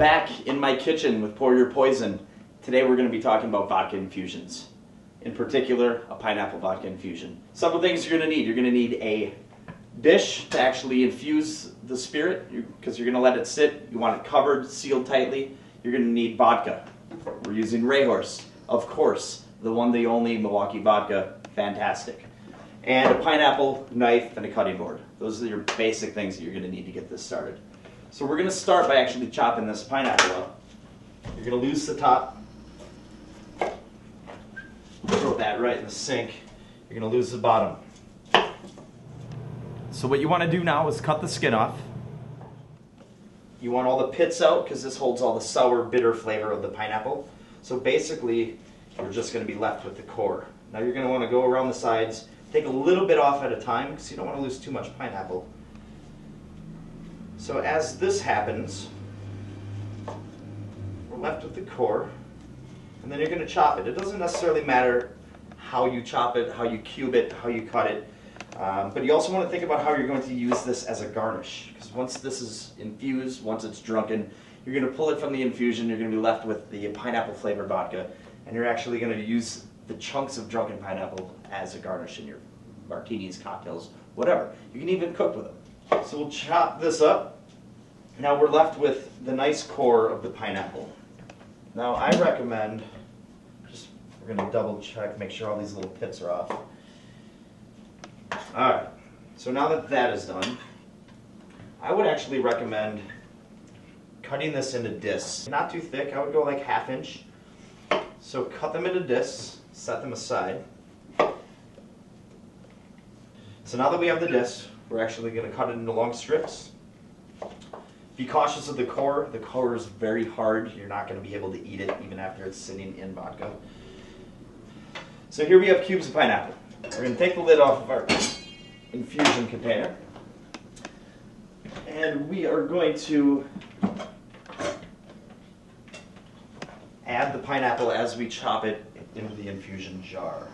back in my kitchen with Pour Your Poison. Today we're going to be talking about vodka infusions. In particular, a pineapple vodka infusion. Several things you're going to need. You're going to need a dish to actually infuse the spirit because you're going to let it sit. You want it covered, sealed tightly. You're going to need vodka. We're using Rehorst, of course, the one, the only Milwaukee vodka. Fantastic. And a pineapple, knife, and a cutting board. Those are your basic things that you're going to need to get this started. So we're going to start by actually chopping this pineapple up. You're going to loose the top. Throw that right in the sink. You're going to lose the bottom. So what you want to do now is cut the skin off. You want all the pits out because this holds all the sour, bitter flavor of the pineapple. So basically, you're just going to be left with the core. Now you're going to want to go around the sides, take a little bit off at a time because you don't want to lose too much pineapple. So as this happens, we're left with the core, and then you're going to chop it. It doesn't necessarily matter how you chop it, how you cube it, how you cut it, but you also want to think about how you're going to use this as a garnish. Because once this is infused, once it's drunken, you're going to pull it from the infusion, you're going to be left with the pineapple flavored vodka, and you're actually going to use the chunks of drunken pineapple as a garnish in your martinis, cocktails, whatever. You can even cook with them. So we'll chop this up. Now we're left with the nice core of the pineapple. Now I recommend, we're going to double check, make sure all these little pits are off. Alright, so now that that is done, I would actually recommend cutting this into discs. Not too thick, I would go like 1/2 inch. So cut them into discs, set them aside. So now that we have the disc, we're actually going to cut it into long strips. Be cautious of the core. The core is very hard. You're not going to be able to eat it even after it's sitting in vodka. So here we have cubes of pineapple. We're going to take the lid off of our infusion container. And we are going to add the pineapple as we chop it into the infusion jar.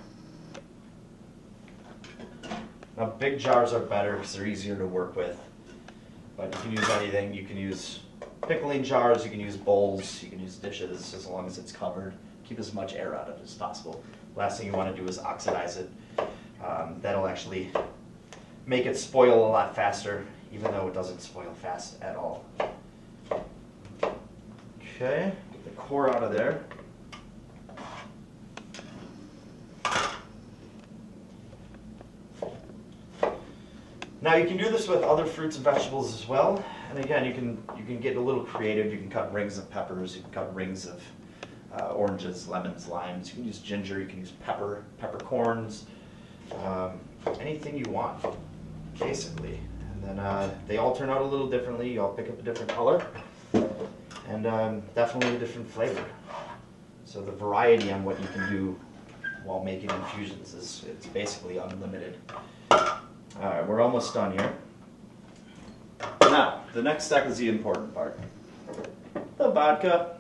Now big jars are better because they're easier to work with, but you can use anything. You can use pickling jars, you can use bowls, you can use dishes as long as it's covered. Keep as much air out of it as possible. Last thing you want to do is oxidize it. That'll actually make it spoil a lot faster, even though it doesn't spoil fast at all. Okay, get the core out of there. Now you can do this with other fruits and vegetables as well. And again, you can get a little creative. You can cut rings of peppers. You can cut rings of oranges, lemons, limes. You can use ginger. You can use peppercorns, anything you want, basically. And then they all turn out a little differently. You all pick up a different color and definitely a different flavor. So the variety on what you can do while making infusions it's basically unlimited. Alright, we're almost done here. Now, the next step is the important part. The vodka.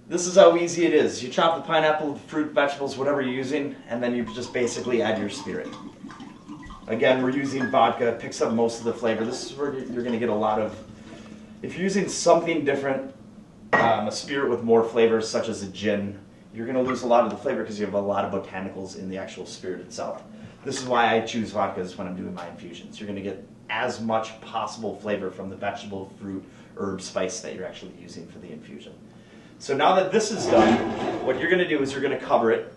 This is how easy it is. You chop the pineapple, fruit, vegetables, whatever you're using, and then you just basically add your spirit. Again, we're using vodka, it picks up most of the flavor. This is where you're going to get a lot of, if you're using something different, a spirit with more flavors such as a gin, you're going to lose a lot of the flavor because you have a lot of botanicals in the actual spirit itself. This is why I choose vodkas when I'm doing my infusions. You're going to get as much possible flavor from the vegetable, fruit, herb, spice that you're actually using for the infusion. So now that this is done, what you're going to do is you're going to cover it.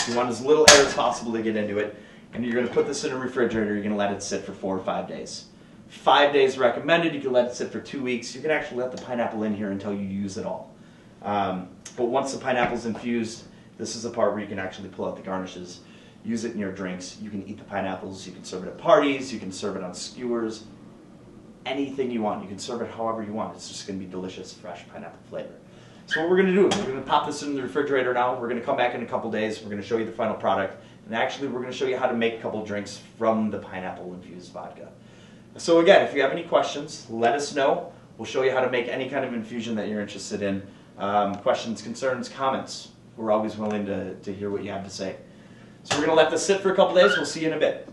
You want as little air as possible to get into it. And you're going to put this in a refrigerator. You're going to let it sit for 4 or 5 days. 5 days recommended. You can let it sit for 2 weeks. You can actually let the pineapple in here until you use it all. But once the pineapple's infused, this is the part where you can actually pull out the garnishes. Use it in your drinks. You can eat the pineapples. You can serve it at parties. You can serve it on skewers. Anything you want. You can serve it however you want. It's just going to be delicious, fresh pineapple flavor. So what we're going to do is we're going to pop this in the refrigerator now. We're going to come back in a couple days. We're going to show you the final product. And actually, we're going to show you how to make a couple drinks from the pineapple infused vodka. So again, if you have any questions, let us know. We'll show you how to make any kind of infusion that you're interested in. Questions, concerns, comments. We're always willing to hear what you have to say. So we're going to let this sit for a couple days. We'll see you in a bit.